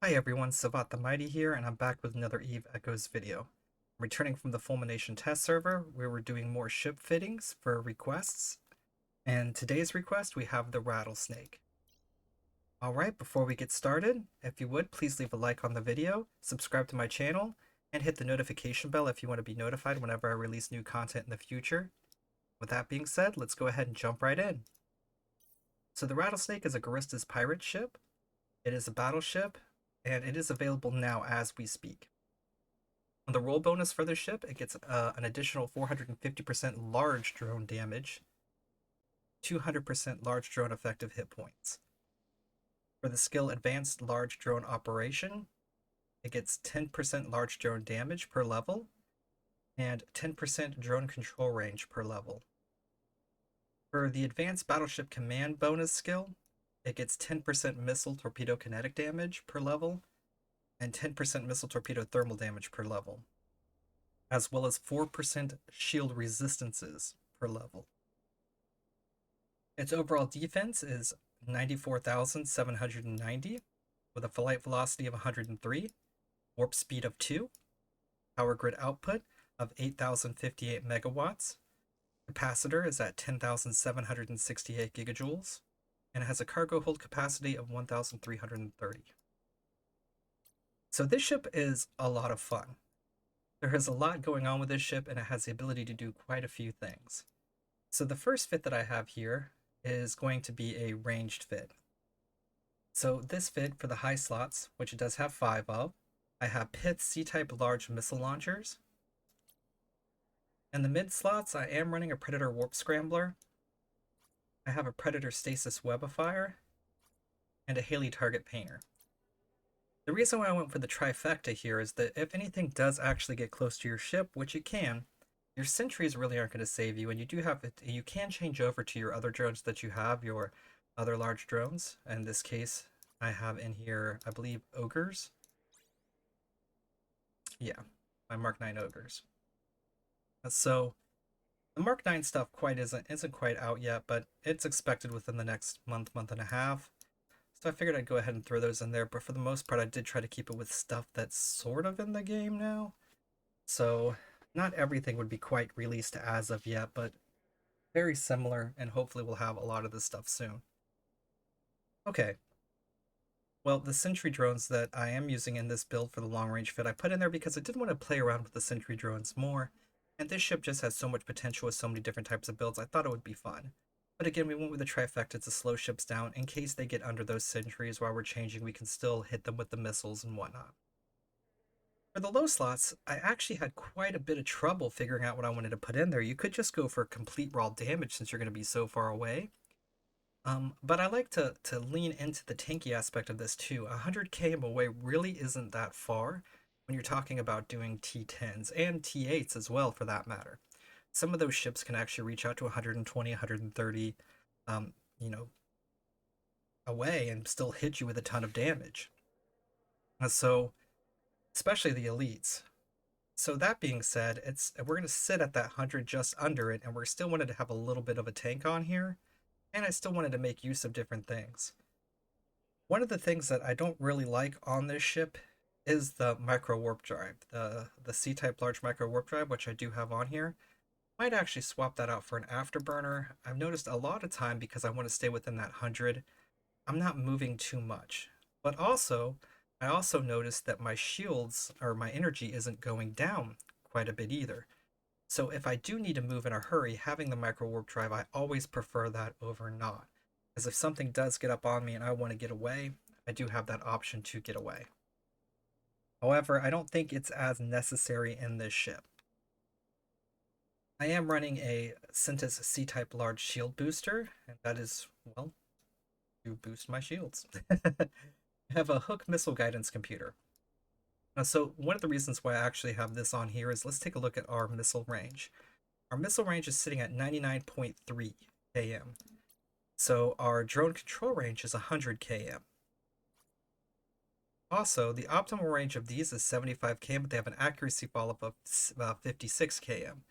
Hi everyone, Savat the Mighty here, and I'm back with another Eve Echoes video. I'm returning from the Fulmination test server, where we're doing more ship fittings for requests, and today's request we have the Rattlesnake. Alright, before we get started, if you would, please leave a like on the video, subscribe to my channel, and hit the notification bell if you want to be notified whenever I release new content in the future. With that being said, let's go ahead and jump right in. So the Rattlesnake is a Garista's pirate ship. It is a battleship, and it is available now as we speak. On the roll bonus for this ship, it gets an additional 450% large drone damage, 200% large drone effective hit points. For the skill Advanced Large Drone Operation, it gets 10% large drone damage per level, and 10% drone control range per level. For the Advanced Battleship Command bonus skill, it gets 10% missile torpedo kinetic damage per level, and 10% missile torpedo thermal damage per level, as well as 4% shield resistances per level. Its overall defense is 94,790, with a flight velocity of 103, warp speed of 2, power grid output of 8,058 megawatts, capacitor is at 10,768 gigajoules, and it has a cargo hold capacity of 1,330. So this ship is a lot of fun. There is a lot going on with this ship, and it has the ability to do quite a few things. So the first fit that I have here is going to be a ranged fit. So this fit for the high slots, which it does have 5 of, I have Pith C-type large missile launchers. In the mid slots, I am running a Predator warp scrambler. I have a Predator stasis webifier, and a Haley target painter. The reason why I went for the trifecta here is that if anything does actually get close to your ship, which it can, your sentries really aren't going to save you, and you can change over to your other drones that you have, your other large drones. In this case, I have in here, I believe, ogres. Yeah, my Mark 9 ogres. So the Mark 9 stuff isn't quite out yet, but it's expected within the next month and a half. So I figured I'd go ahead and throw those in there, but for the most part I did try to keep it with stuff that's sort of in the game now. So not everything would be quite released as of yet, but very similar, and hopefully we'll have a lot of this stuff soon. Okay. Well, the sentry drones that I am using in this build for the long range fit, I put in there because I did want to play around with the sentry drones more, and this ship just has so much potential with so many different types of builds, I thought it would be fun. But again, we went with the trifecta to slow ships down. In case they get under those sentries while we're changing, we can still hit them with the missiles and whatnot. For the low slots, I actually had quite a bit of trouble figuring out what I wanted to put in there. You could just go for complete raw damage since you're going to be so far away. But I like to lean into the tanky aspect of this too. 100 km away really isn't that far when you're talking about doing T10s and T8s as well, for that matter. Some of those ships can actually reach out to 120, 130, you know, away and still hit you with a ton of damage. So, especially the elites. So that being said, we're going to sit at that 100 just under it, and we're still wanted to have a little bit of a tank on here, and I still wanted to make use of different things. One of the things that I don't really like on this ship is the micro warp drive, the C-type large micro warp drive, which I do have on here. Might actually swap that out for an afterburner. I've noticed a lot of time, because I want to stay within that 100, I'm not moving too much. But also, I also noticed that my shields, or my energy, isn't going down quite a bit either. So if I do need to move in a hurry, having the micro warp drive, I always prefer that over not. As if something does get up on me and I want to get away, I do have that option to get away. However, I don't think it's as necessary in this ship. I am running a Centis C-type large shield booster, and that is, well, to boost my shields. I have a Hook missile guidance computer. So one of the reasons why I actually have this on here is, let's take a look at our missile range. Our missile range is sitting at 99.3 km. So our drone control range is 100 km. Also, the optimal range of these is 75 km, but they have an accuracy follow-up of 56 km.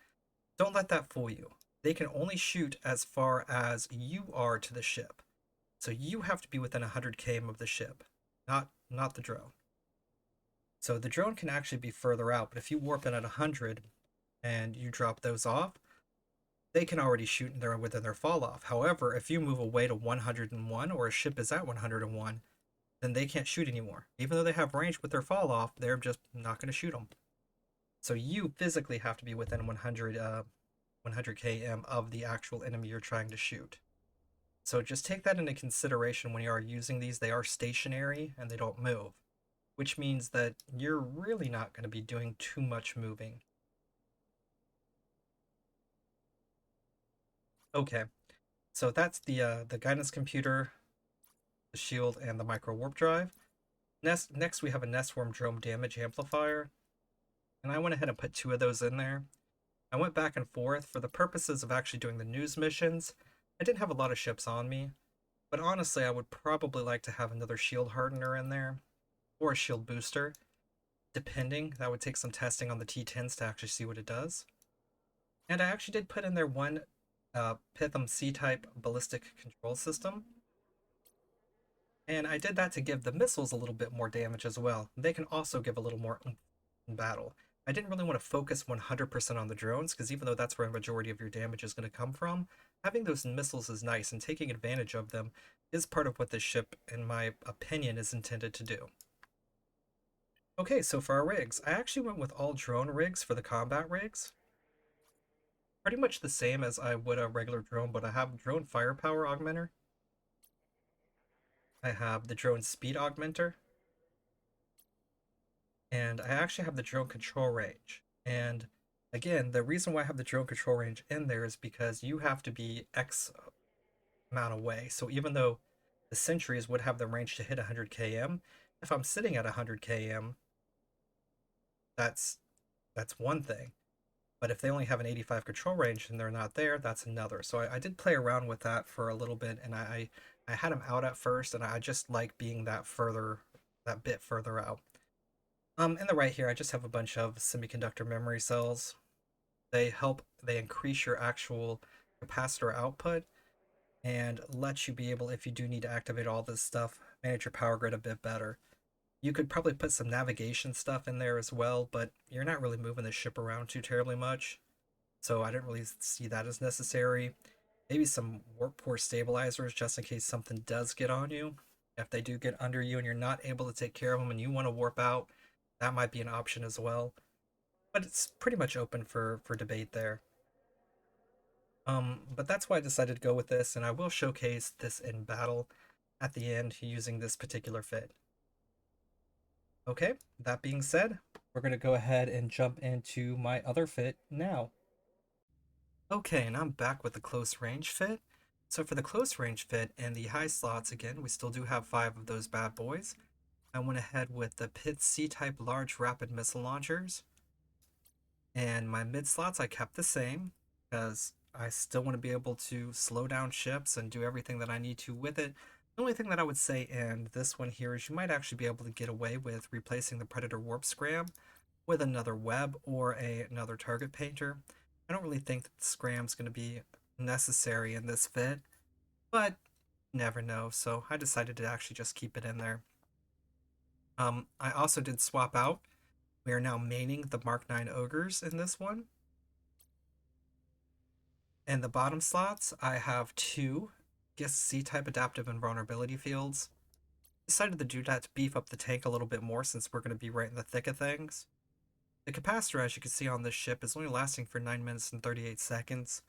Don't let that fool you. They can only shoot as far as you are to the ship. So you have to be within 100 km of the ship, not the drone. So the drone can actually be further out, but if you warp in at 100 and you drop those off, they can already shoot in there within their fall off. However, if you move away to 101 or a ship is at 101, then they can't shoot anymore. Even though they have range with their fall off, they're just not going to shoot them. So you physically have to be within 100 km of the actual enemy you're trying to shoot. So just take that into consideration when you are using these. They are stationary and they don't move, which means that you're really not going to be doing too much moving. Okay, so that's the guidance computer, the shield, and the micro warp drive. Next we have a Nestworm drone damage amplifier, and I went ahead and put two of those in there. I went back and forth for the purposes of actually doing the news missions. I didn't have a lot of ships on me, but honestly, I would probably like to have another shield hardener in there or a shield booster, depending. That would take some testing on the T10s to actually see what it does. And I actually did put in there one Pitham C-type ballistic control system. And I did that to give the missiles a little bit more damage as well. They can also give a little more oomph in battle. I didn't really want to focus 100% on the drones, because even though that's where a majority of your damage is going to come from, having those missiles is nice, and taking advantage of them is part of what this ship, in my opinion, is intended to do. Okay, so for our rigs, I actually went with all drone rigs for the combat rigs. Pretty much the same as I would a regular drone, but I have drone firepower augmenter. I have the drone speed augmenter, and I actually have the drone control range. And again, the reason why I have the drone control range in there is because you have to be X amount away. So even though the sentries would have the range to hit 100 km, if I'm sitting at 100 km, that's that's one thing. But if they only have an 85 control range and they're not there, that's another. So I did play around with that for a little bit, and I had them out at first, and I just like being that bit further out. In the right here, I just have a bunch of semiconductor memory cells. They increase your actual capacitor output and let you be able, if you do need to activate all this stuff, manage your power grid a bit better. You could probably put some navigation stuff in there as well, but you're not really moving the ship around too terribly much, so I didn't really see that as necessary. Maybe some warp core stabilizers just in case something does get on you. If they do get under you and you're not able to take care of them and you want to warp out, that might be an option as well. But it's pretty much open for debate there. But that's why I decided to go with this, and I will showcase this in battle at the end using this particular fit. Okay, that being said, we're going to go ahead and jump into my other fit now. Okay, and I'm back with the close range fit. So for the close range fit and the high slots, again, we still do have 5 of those bad boys. I went ahead with the Pit C-type large rapid missile launchers. And my mid slots I kept the same, because I still want to be able to slow down ships and do everything that I need to with it. The only thing that I would say in this one here is you might actually be able to get away with replacing the Predator Warp Scram with another web or another target painter. I don't really think that the Scram's going to be necessary in this fit, but never know, so I decided to actually just keep it in there. I also did swap out. We are now maining the Mark 9 Ogres in this one. In the bottom slots, I have 2 C-type adaptive invulnerability fields. Decided to do that to beef up the tank a little bit more since we're going to be right in the thick of things. The capacitor, as you can see on this ship, is only lasting for 9 minutes and 38 seconds.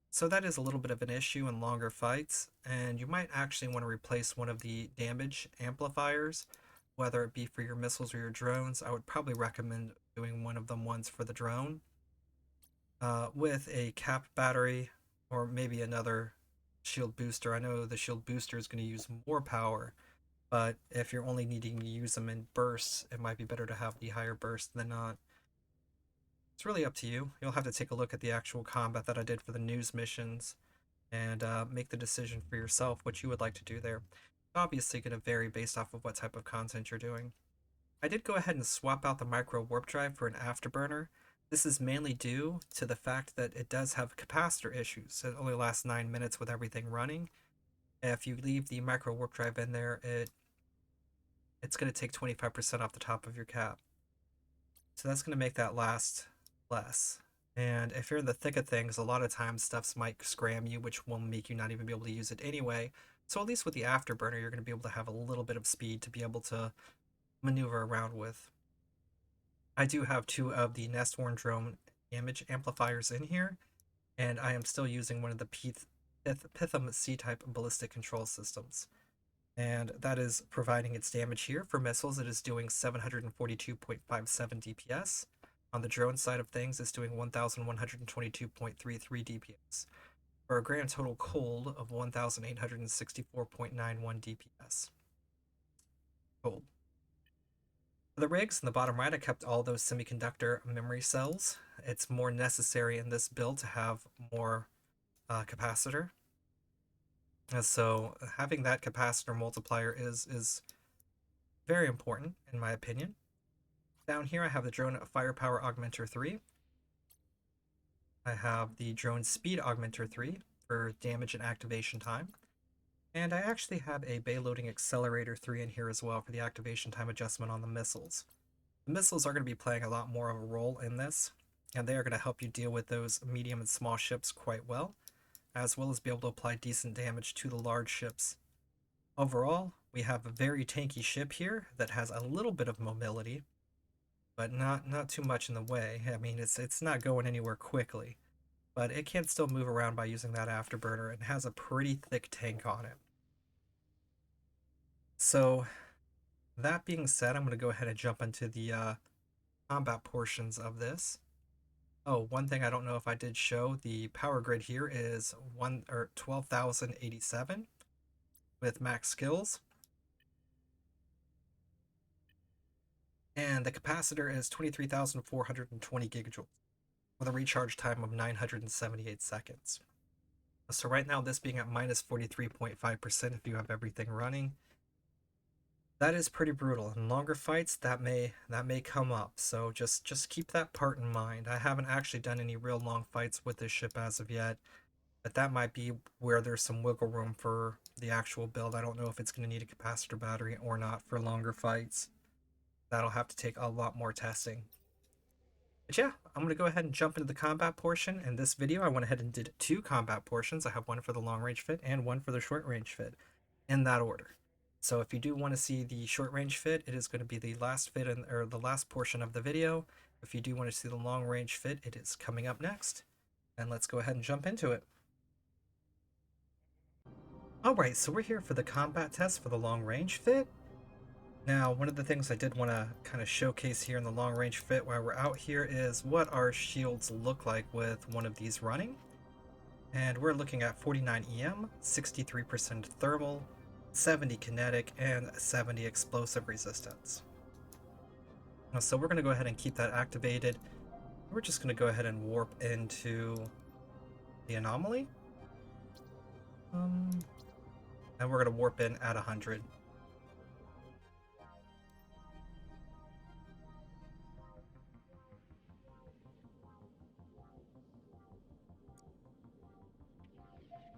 So that is a little bit of an issue in longer fights, and you might actually want to replace one of the damage amplifiers, whether it be for your missiles or your drones. I would probably recommend doing one of them once for the drone, with a cap battery or maybe another shield booster. I know the shield booster is going to use more power, but if you're only needing to use them in bursts, it might be better to have the higher burst than not. It's really up to you. You'll have to take a look at the actual combat that I did for the news missions and make the decision for yourself what you would like to do there. It's obviously going to vary based off of what type of content you're doing. I did go ahead and swap out the micro warp drive for an afterburner. This is mainly due to the fact that it does have capacitor issues. It only lasts 9 minutes with everything running. If you leave the micro warp drive in there, it's going to take 25% off the top of your cap. So that's going to make that last less. And if you're in the thick of things, a lot of times stuffs might scram you, which will make you not even be able to use it anyway. So at least with the afterburner, you're going to be able to have a little bit of speed to be able to maneuver around with. I do have 2 of the Nest Worn Drone damage amplifiers in here, and I am still using one of the Pitham C-type ballistic control systems. And that is providing its damage here. For missiles, it is doing 742.57 DPS. On the drone side of things, it's doing 1,122.33 DPS, for a grand total cold of 1,864.91 DPS. Cold. For the rigs, in the bottom right, I kept all those semiconductor memory cells. It's more necessary in this build to have more capacitor. So having that capacitor multiplier is very important, in my opinion. Down here, I have the drone firepower augmenter 3. I have the drone speed augmenter 3 for damage and activation time. And I actually have a bay loading accelerator 3 in here as well for the activation time adjustment on the missiles. The missiles are going to be playing a lot more of a role in this, and they are going to help you deal with those medium and small ships quite well as be able to apply decent damage to the large ships. Overall, we have a very tanky ship here that has a little bit of mobility, but not too much in the way. I mean, it's not going anywhere quickly, but it can still move around by using that afterburner and has a pretty thick tank on it. So that being said, I'm going to go ahead and jump into the combat portions of this. Oh, one thing I don't know if I did show, the power grid here is 12,087 with max skills. And the capacitor is 23,420 gigajoules with a recharge time of 978 seconds. So right now, this being at minus 43.5% if you have everything running, that is pretty brutal. In longer fights, that may come up, so just keep that part in mind. I haven't actually done any real long fights with this ship as of yet, but that might be where there's some wiggle room for the actual build. I don't know if it's going to need a capacitor battery or not for longer fights. That'll have to take a lot more testing. But yeah, I'm going to go ahead and jump into the combat portion. In this video, I went ahead and did 2 combat portions. I have one for the long range fit and one for the short range fit, in that order. So if you do want to see the short range fit, it is going to be the last fit or the last portion of the video. If you do want to see the long range fit, it is coming up next. And let's go ahead and jump into it. Alright, so we're here for the combat test for the long range fit. Now, one of the things I did want to kind of showcase here in the long range fit while we're out here is what our shields look like with one of these running. And we're looking at 49 EM, 63% thermal, 70 kinetic, and 70 explosive resistance. So we're going to go ahead and keep that activated. We're just going to go ahead and warp into the anomaly. And we're going to warp in at 100.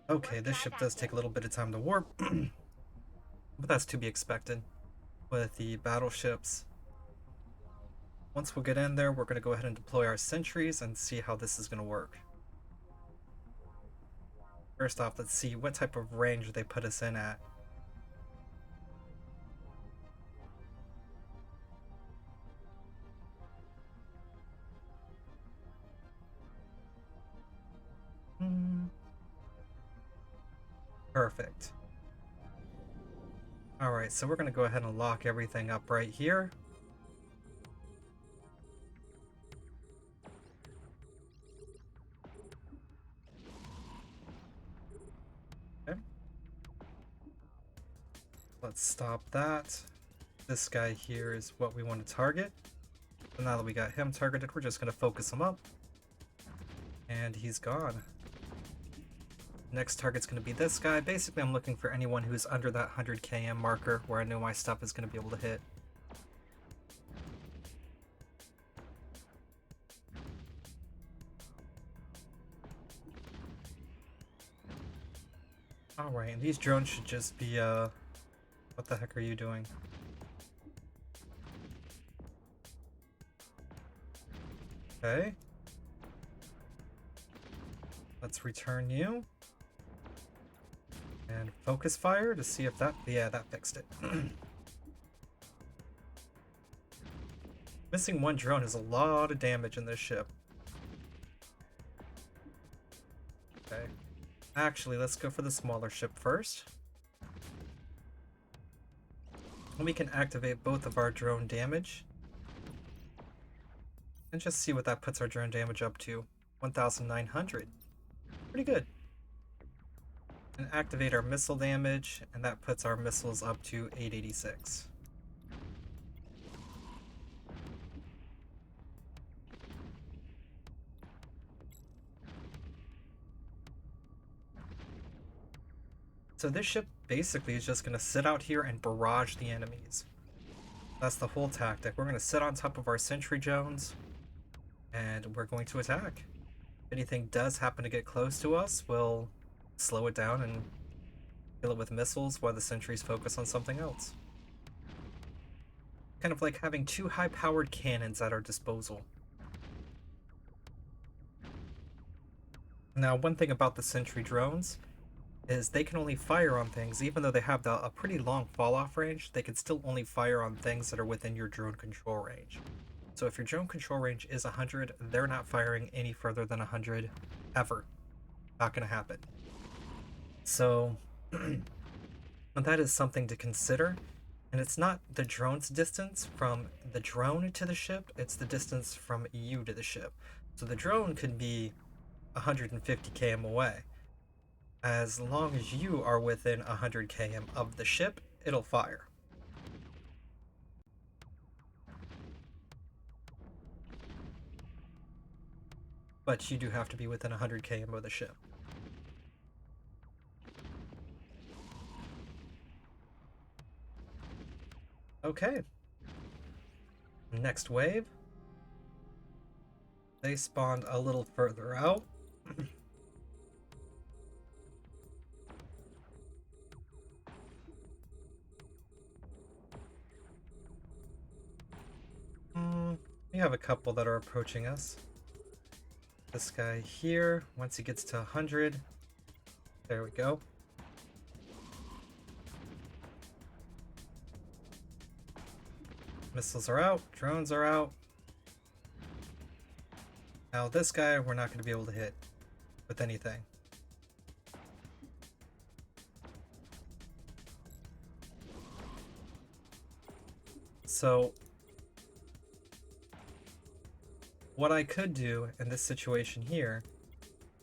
Okay, this ship does take a little bit of time to warp, but that's to be expected with the battleships. Once we get in there, we're going to go ahead and deploy our sentries and see how this is going to work. First off, let's see what type of range they put us in at. Perfect. Alright, so we're going to go ahead and lock everything up right here. Okay. Let's stop that. This guy here is what we want to target. So now that we got him targeted, we're just going to focus him up. And he's gone. Next target's going to be this guy. Basically, I'm looking for anyone who's under that 100 km marker where I know my stuff is going to be able to hit. Alright, and these drones should just be, what the heck are you doing? Okay. Let's return you. And focus fire to see if that... Yeah, that fixed it. Missing one drone is a lot of damage in this ship. Okay. Actually, let's go for the smaller ship first. And we can activate both of our drone damage. And just see what that puts our drone damage up to. 1,900. Pretty good. And activate our missile damage, and that puts our missiles up to 886. So this ship basically is just going to sit out here and barrage the enemies. That's the whole tactic. We're going to sit on top of our sentry drones, and we're going to attack. If anything does happen to get close to us, we'll slow it down and kill it with missiles while the sentries focus on something else. Kind of like having two high-powered cannons at our disposal. Now, one thing about the sentry drones is they can only fire on things, even though they have a pretty long fall-off range, they can still only fire on things that are within your drone control range. So if your drone control range is 100, they're not firing any further than 100, ever. Not gonna happen. So, that is something to consider. And it's not the drone's distance from the drone to the ship, it's the distance from you to the ship. So the drone could be 150 km away. As long as you are within 100 km of the ship, it'll fire. But you do have to be within 100 km of the ship. Okay. Next wave. They spawned a little further out. We have a couple that are approaching us. This guy here, once he gets to 100, there we go. Missiles are out, drones are out. Now this guy we're not going to be able to hit with anything. So what I could do in this situation here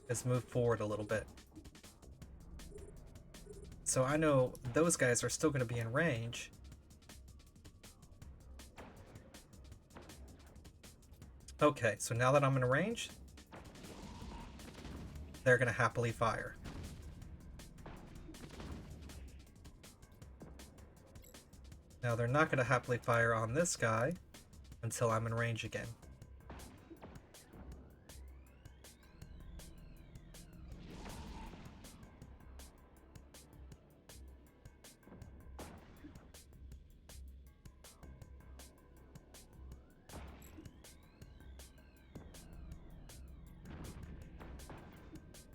is move forward a little bit. So I know those guys are still going to be in range. Okay, so now that I'm in range, they're going to happily fire. Now they're not going to happily fire on this guy until I'm in range again.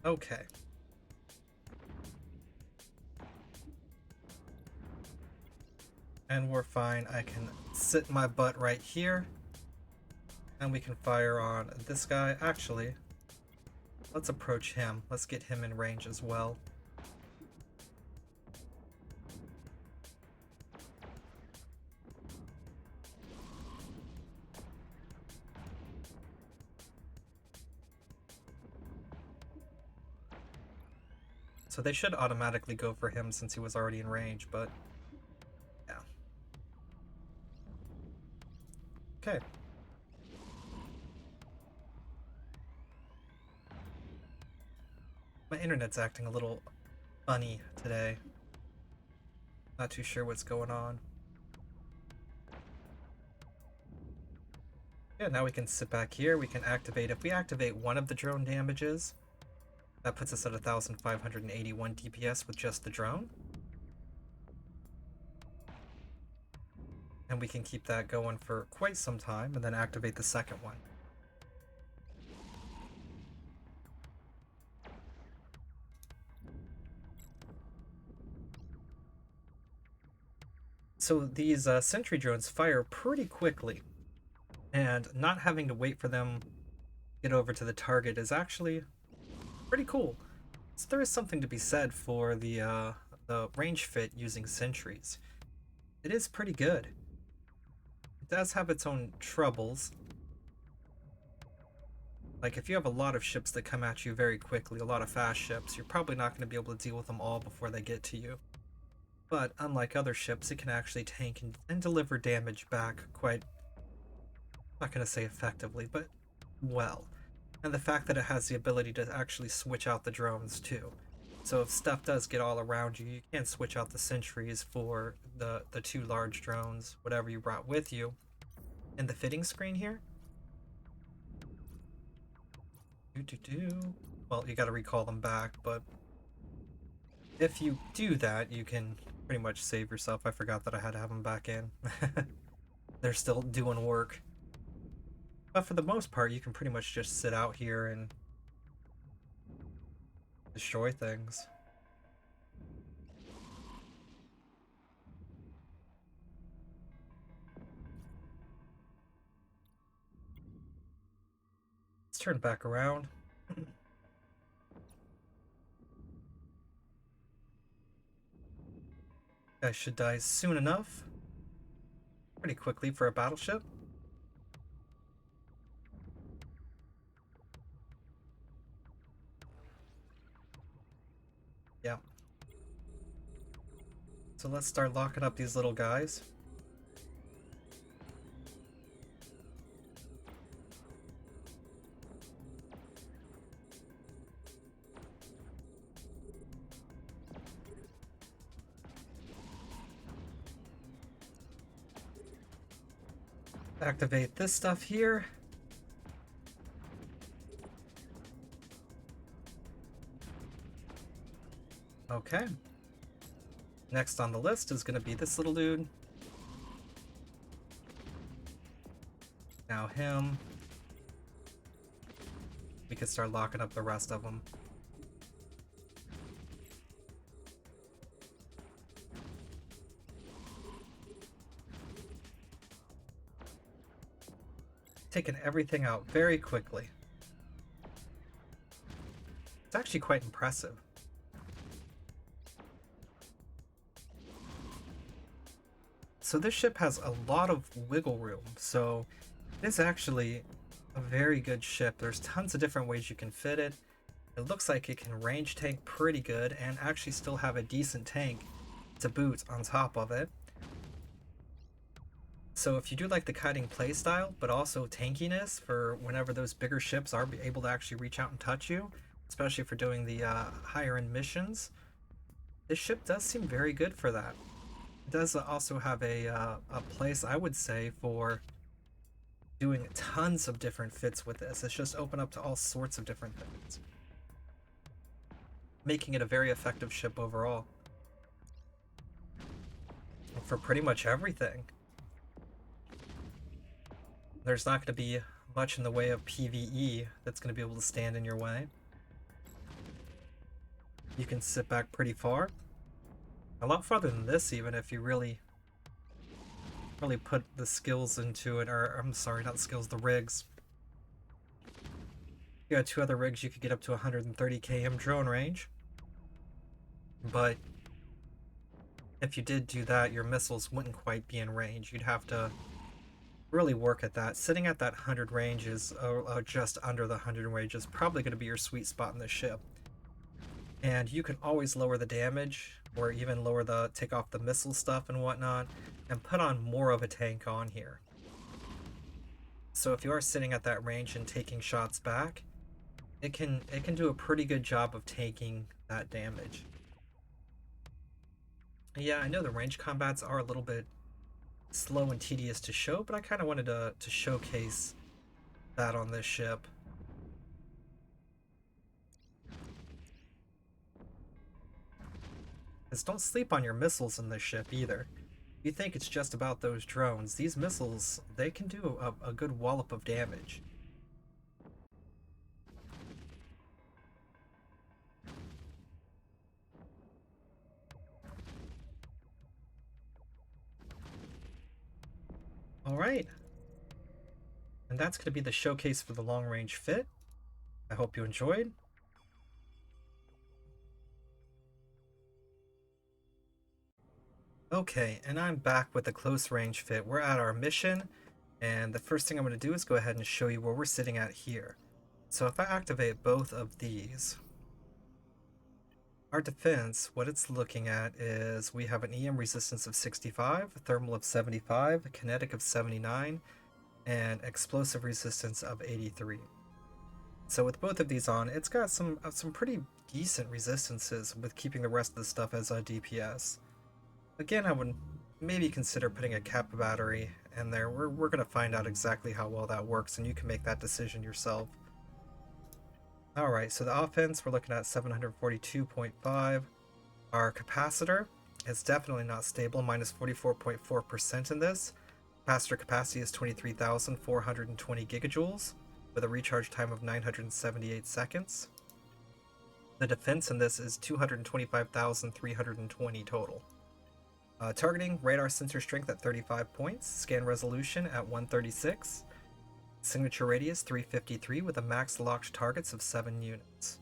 Okay. And we're fine. I can sit my butt right here. And we can fire on this guy. Actually, let's approach him. Let's get him in range as well. So they should automatically go for him since he was already in range, but yeah. Okay. My internet's acting a little funny today. Not too sure what's going on. Yeah, now we can sit back here. We can activate. If we activate one of the drone damages, that puts us at 1,581 DPS with just the drone. And we can keep that going for quite some time and then activate the second one. So these sentry drones fire pretty quickly, and not having to wait for them to get over to the target is actually pretty cool. So there is something to be said for the range fit using sentries. It is pretty good. It does have its own troubles. Like if you have a lot of ships that come at you very quickly, a lot of fast ships, you're probably not going to be able to deal with them all before they get to you. But unlike other ships, it can actually tank and deliver damage back quite, I'm not going to say effectively, but well. And the fact that it has the ability to actually switch out the drones too. So if stuff does get all around you, you can switch out the sentries for the two large drones, whatever you brought with you. And the fitting screen here, well, you got to recall them back, but if you do that, you can pretty much save yourself. I forgot that I had to have them back in. They're still doing work. But for the most part, you can pretty much just sit out here and destroy things. Let's turn back around. I should die soon enough. Pretty quickly for a battleship. Yeah. So let's start locking up these little guys. Activate this stuff here. Okay. Next on the list is going to be this little dude. Now him. We can start locking up the rest of them. Taking everything out very quickly. It's actually quite impressive. So this ship has a lot of wiggle room, so it is actually a very good ship. There's tons of different ways you can fit it. It looks like it can range tank pretty good and actually still have a decent tank to boot on top of it. So if you do like the kiting playstyle, but also tankiness for whenever those bigger ships are able to actually reach out and touch you, especially for doing the higher end missions, this ship does seem very good for that. It does also have a place, I would say, for doing tons of different fits with this. It's just open up to all sorts of different things, making it a very effective ship overall for pretty much everything. There's not going to be much in the way of PvE that's going to be able to stand in your way. You can sit back pretty far. A lot farther than this even if you really put the skills into it, or I'm sorry, not skills, the rigs. You got two other rigs, you could get up to 130 km drone range. But if you did do that, your missiles wouldn't quite be in range. You'd have to really work at that. Sitting at that 100 range is, just under the 100 range is probably going to be your sweet spot in this ship. And you can always lower the damage, or even lower the, take off the missile stuff and whatnot, and put on more of a tank on here. So if you are sitting at that range and taking shots back, it can do a pretty good job of taking that damage. Yeah, I know the range combats are a little bit slow and tedious to show, but I kind of wanted to showcase that on this ship. Because don't sleep on your missiles in this ship either. You think it's just about those drones. These missiles, they can do a good wallop of damage. right. And that's going to be the showcase for the long range fit. I hope you enjoyed. Okay, and I'm back with the close range fit. We're at our mission, and the first thing I'm going to do is go ahead and show you where we're sitting at here. So if I activate both of these, our defense, what it's looking at is we have an EM resistance of 65, a thermal of 75, a kinetic of 79, and explosive resistance of 83. So with both of these on, it's got some pretty decent resistances with keeping the rest of the stuff as a DPS. Again, I would maybe consider putting a Kappa battery in there. We're going to find out exactly how well that works, and you can make that decision yourself. Alright, so the offense, we're looking at 742.5. Our capacitor is definitely not stable, minus 44.4% in this. Capacitor capacity is 23,420 gigajoules, with a recharge time of 978 seconds. The defense in this is 225,320 total. Targeting, radar sensor strength at 35 points, scan resolution at 136, signature radius 353 with a max locked targets of 7 units.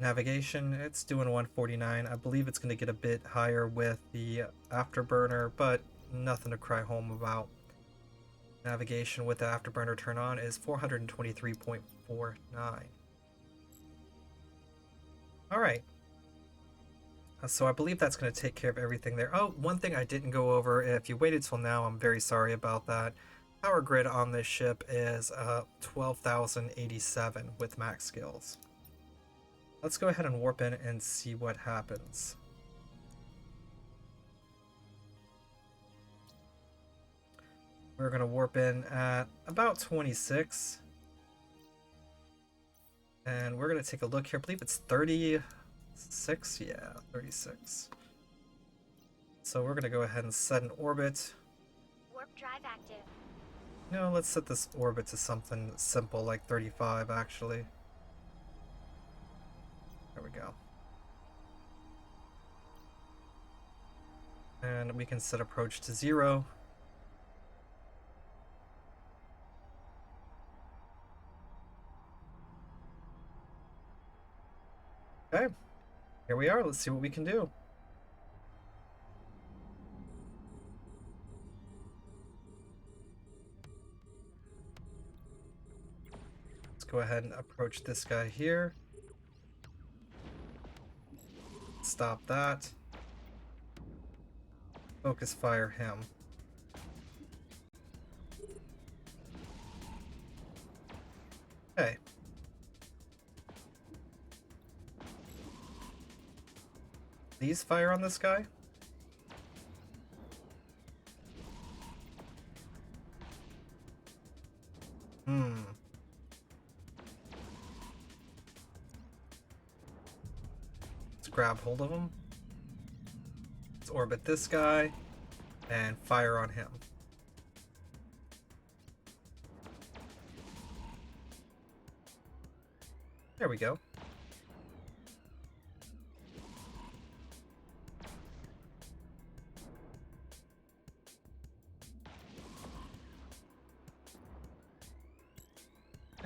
Navigation, it's doing 149. I believe it's going to get a bit higher with the afterburner, but nothing to cry home about. Navigation with the afterburner turn on is 423.49. Alright. So I believe that's going to take care of everything there. Oh, one thing I didn't go over, if you waited till now, I'm very sorry about that. Power grid on this ship is 12,087 with max skills. Let's go ahead and warp in and see what happens. We're going to warp in at about 26. And we're going to take a look here. I believe it's 36. Yeah, 36. So we're going to go ahead and set an orbit. Warp drive active. No, let's set this orbit to something simple like 35 actually. There we go. And we can set approach to 0. Okay, here we are. Let's see what we can do. Let's go ahead and approach this guy here. Stop that. Focus fire him. Okay. These fire on this guy? Let's grab hold of him. Let's orbit this guy and fire on him. There we go.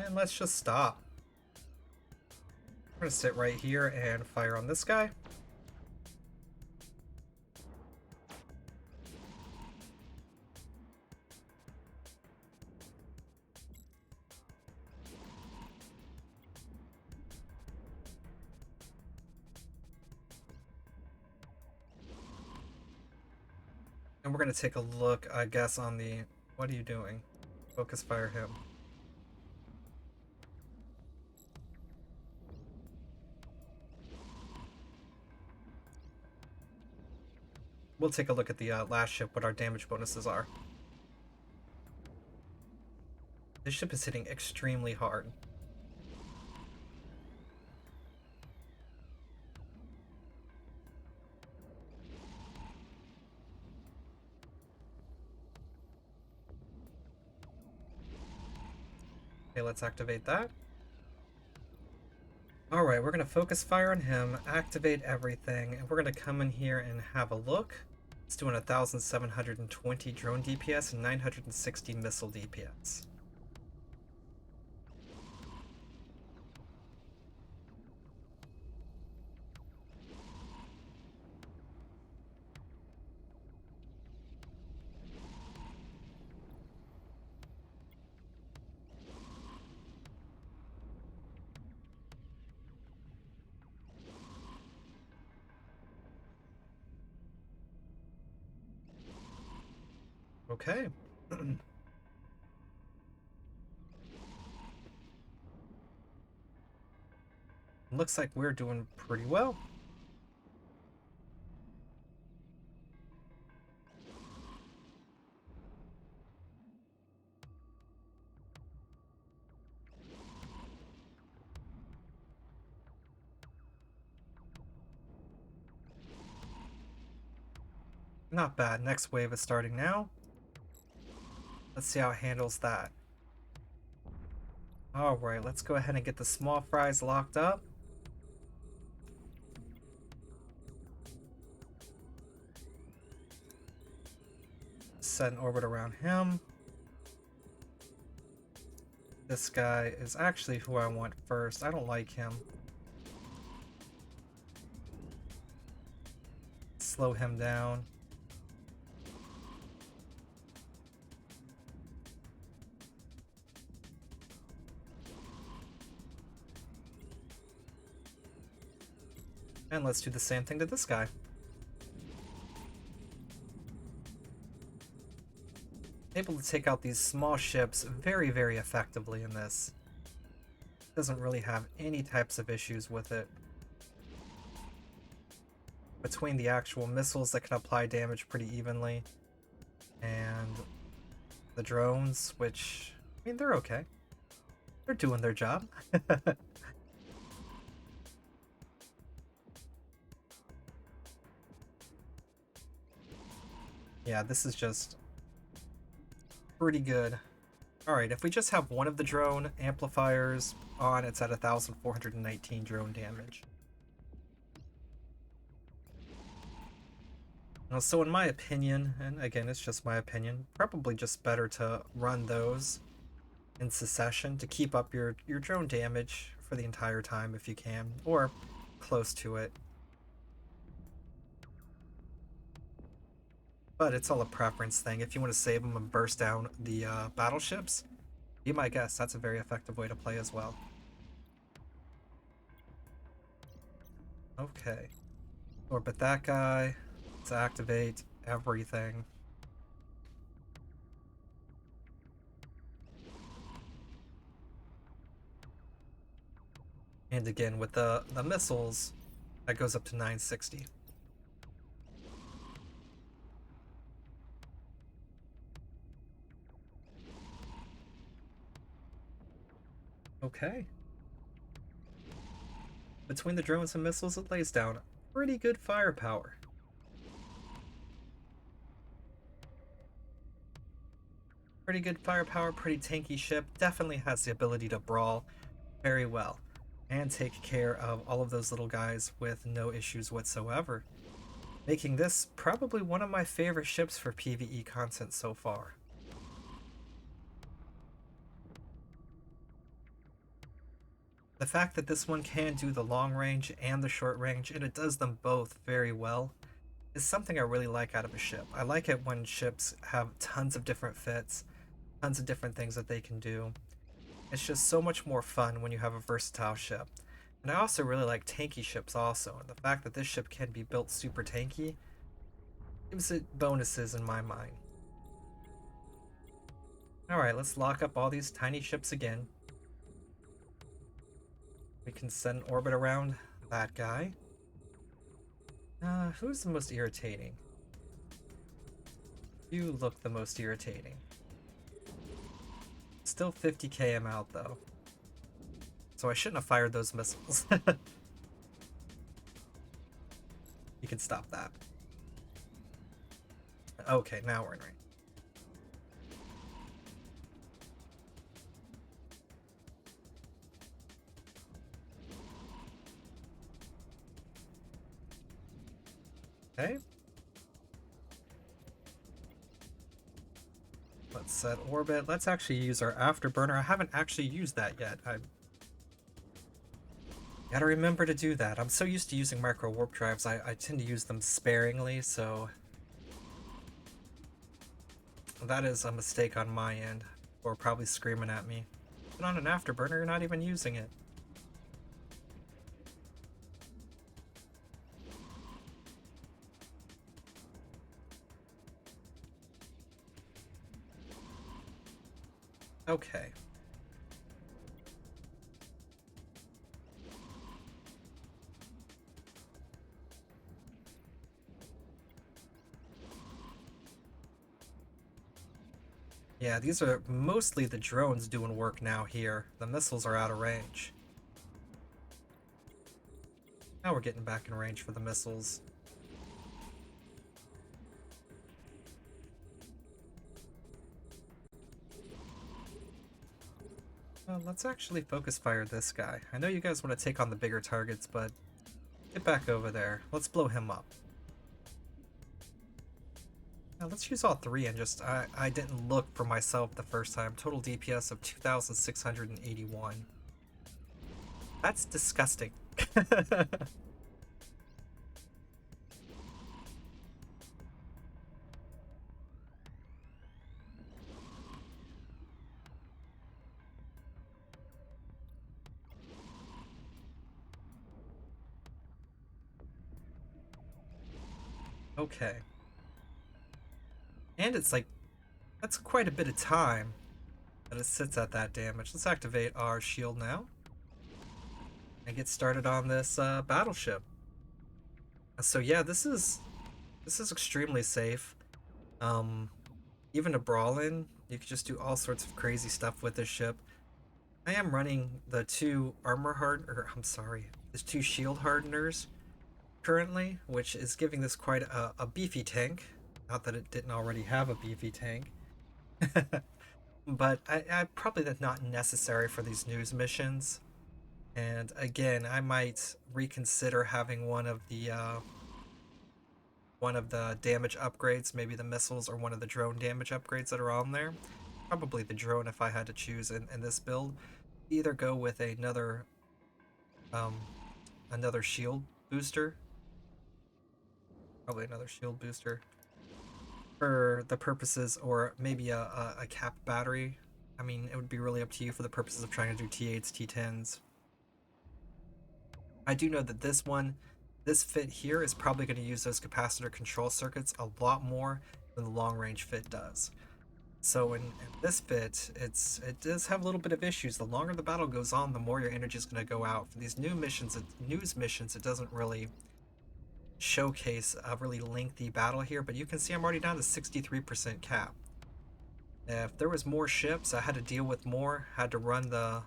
And let's just stop. We're gonna sit right here and fire on this guy. And we're gonna take a look, I guess, on the... What are you doing? Focus fire him. We'll take a look at the last ship, what our damage bonuses are. This ship is hitting extremely hard. Okay, let's activate that. Alright, we're going to focus fire on him, activate everything, and we're going to come in here and have a look, It's doing 1,720 drone DPS and 960 missile DPS. Okay. Looks like we're doing pretty well. Not bad. Next wave is starting now. Let's see how it handles that. Alright, let's go ahead and get the small fries locked up. Set an orbit around him. This guy is actually who I want first. I don't like him. Slow him down. And let's do the same thing to this guy. Able to take out these small ships very, very effectively in this. Doesn't really have any types of issues with it. Between the actual missiles that can apply damage pretty evenly, and the drones, which, I mean, they're okay. They're doing their job. Yeah, this is just pretty good. Alright, if we just have one of the drone amplifiers on, it's at 1,419 drone damage. So in my opinion, and again, it's just my opinion, probably just better to run those in succession to keep up your drone damage for the entire time if you can, or close to it. But it's all a preference thing. If you want to save them and burst down the battleships, be my guest, that's a very effective way to play as well. Okay. Orbit that guy. Let's activate everything. And again, with the missiles, that goes up to 960. Okay. Between the drones and missiles, it lays down pretty good firepower. Pretty good firepower, pretty tanky ship. Definitely has the ability to brawl very well and take care of all of those little guys with no issues whatsoever, making this probably one of my favorite ships for PvE content so far. The fact that this one can do the long range and the short range, and it does them both very well, is something I really like out of a ship. I like it when ships have tons of different fits, tons of different things that they can do. It's just so much more fun when you have a versatile ship. And I also really like tanky ships also, and the fact that this ship can be built super tanky gives it bonuses in my mind. Alright, let's lock up all these tiny ships again. We can set an orbit around that guy. Who's the most irritating? You look the most irritating. Still 50 km out though. So I shouldn't have fired those missiles. You can stop that. Okay, now we're in range. Okay. Let's set orbit. Let's actually use our afterburner. I haven't actually used that yet. I gotta remember to do that. I'm so used to using micro warp drives, I tend to use them sparingly, so that is a mistake on my end. Or probably screaming at me. But on an afterburner, you're not even using it. Okay. Yeah, these are mostly the drones doing work now here. The missiles are out of range. Now we're getting back in range for the missiles. Let's actually focus fire this guy. I know you guys want to take on the bigger targets, but get back over there. Let's blow him up. Now let's use all three and just... I didn't look for myself the first time. Total DPS of 2,681. That's disgusting. Okay. And it's like... that's quite a bit of time that it sits at that damage. Let's activate our shield now. And get started on this battleship. So yeah, this is extremely safe. Um, Even a brawl-in, you can just do all sorts of crazy stuff with this ship. I am running the two the two shield hardeners currently, which is giving this quite a beefy tank. Not that it didn't already have a beefy tank. But I probably that's not necessary for these news missions. And again, I might reconsider having one of the damage upgrades, maybe the missiles or one of the drone damage upgrades that are on there. Probably the drone if I had to choose in this build. Either go with um, another shield booster. Probably another shield booster. For the purposes, or maybe a cap battery. I mean, it would be really up to you for the purposes of trying to do T8s, T10s. I do know that this fit here is probably going to use those capacitor control circuits a lot more than the long range fit does. So in this fit, it does have a little bit of issues. The longer the battle goes on, the more your energy is going to go out. For these news missions, it doesn't really showcase a really lengthy battle here, but you can see I'm already down to 63% cap. If there was more ships, I had to deal with more, had to run the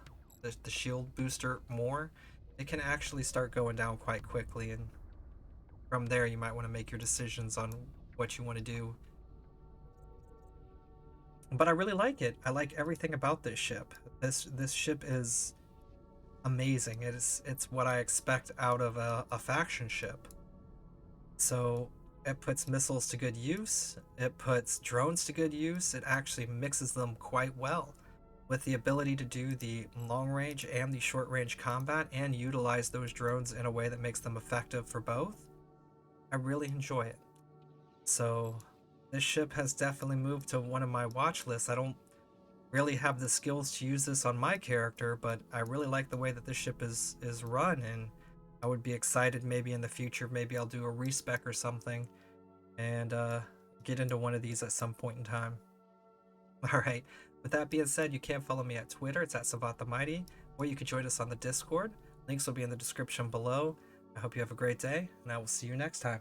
shield booster more, it can actually start going down quite quickly, and from there you might want to make your decisions on what you want to do. But I really like it. I like everything about this ship. This ship is amazing. It's what I expect out of a faction ship. So it puts missiles to good use, it puts drones to good use, it actually mixes them quite well with the ability to do the long range and the short range combat and utilize those drones in a way that makes them effective for both. I really enjoy it. So this ship has definitely moved to one of my watch lists. I don't really have the skills to use this on my character, but I really like the way that this ship is run, and I would be excited maybe in the future, maybe I'll do a respec or something and get into one of these at some point in time. Alright, with that being said, you can follow me at Twitter, it's at Savat the Mighty, or you can join us on the Discord. Links will be in the description below. I hope you have a great day, and I will see you next time.